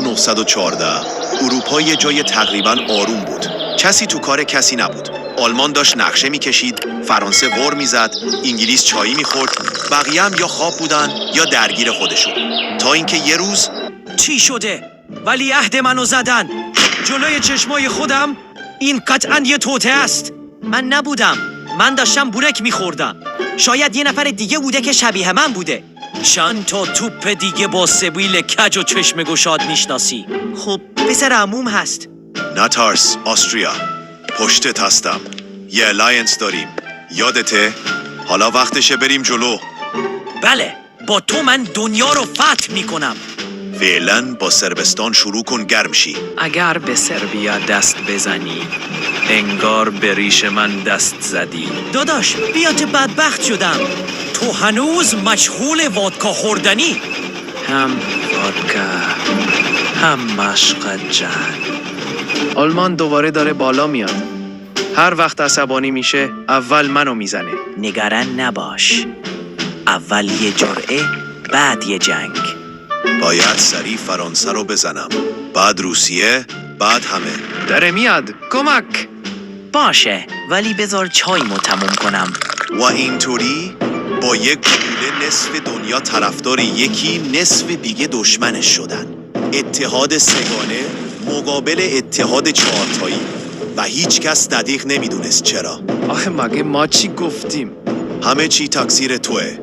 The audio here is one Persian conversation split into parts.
1914 اروپا یه جای تقریباً آروم بود. کسی تو کار کسی نبود. آلمان داشت نقشه میکشید، فرانسه غر میزد، انگلیس چایی میخورد، بقیه هم یا خواب بودن یا درگیر خودشون. تا اینکه یه روز چی شده؟ ولی عهد منو زدن جلوی چشمای خودم. این قطعاً یه توته است. من نبودم، من داشتم بورک میخوردم. شاید یه نفر دیگه بوده که شبیه من بوده. چند تا توپ دیگه با سبیل کج و چشم گشاد میشناسی؟ خب پسر عموم هست. نتارس، آستریا. پشتت هستم. یه الاینس داریم. یادته؟ حالا وقتشه بریم جلو. بله، با تو من دنیا رو فتح میکنم. فعلا با صربستان شروع کن گرم شی. اگر به سربیا دست بزنی انگار به ریش من دست زدی. داداش بیا که بدبخت شدم. تو هنوز مشغول وادکا خوردنی. هم وادکا هم مشق جنگ. آلمان دوباره داره بالا میاد. هر وقت عصبانی میشه اول منو میزنه. نگران نباش، اول یه جرعه بعد یه جنگ. باید سریع فرانسه رو بزنم، بعد روسیه، بعد همه. داره میاد، کمک. باشه ولی بذار چایمو تموم کنم. و اینطوری با یک گلوله نصف دنیا طرفدار یکی، نصف دیگه دشمنش شدن. اتحاد سگانه مقابل اتحاد چهارتایی و هیچ کس دقیق نمیدونست چرا. آخه مگه ما چی گفتیم؟ همه چی تقصیر توه.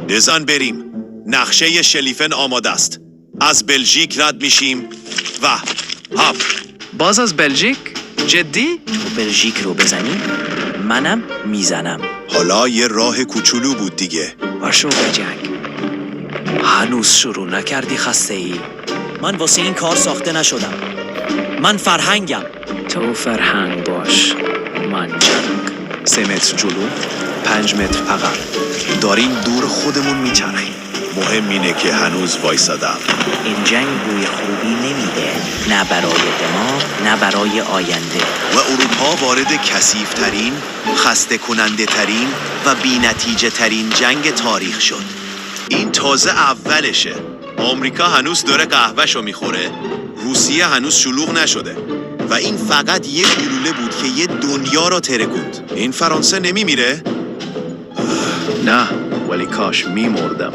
بزن بریم. نقشه شلیفن آماده است. از بلژیک رد میشیم و هاپ. باز از بلژیک؟ جدی؟ تو بلژیک رو بزنی منم میزنم. حالا یه راه کوچولو بود دیگه. باشو به جنگ. هنوز شروع نکردی خسته ای؟ من واسه این کار ساخته نشدم. من فرهنگم. تو فرهنگ باش، من جنگ. 3 متر جلو، 5 متر عقب. داریم دور خودمون میچرخیم. مهم اینه که هنوز وایسادم. این جنگ بوی خوبی نمیده، نه برای دماغ نه برای آینده. و اروپا وارد کثیف‌ترین، خسته کننده ترین و بی نتیجه ترین جنگ تاریخ شد. این تازه اولشه. آمریکا هنوز داره قهوه‌شو میخوره. روسیه هنوز شلوغ نشده. و این فقط یه گلوله بود که یه دنیا را ترکوند. این فرانسه نمیمیره؟ نه، ولی کاش میمردم.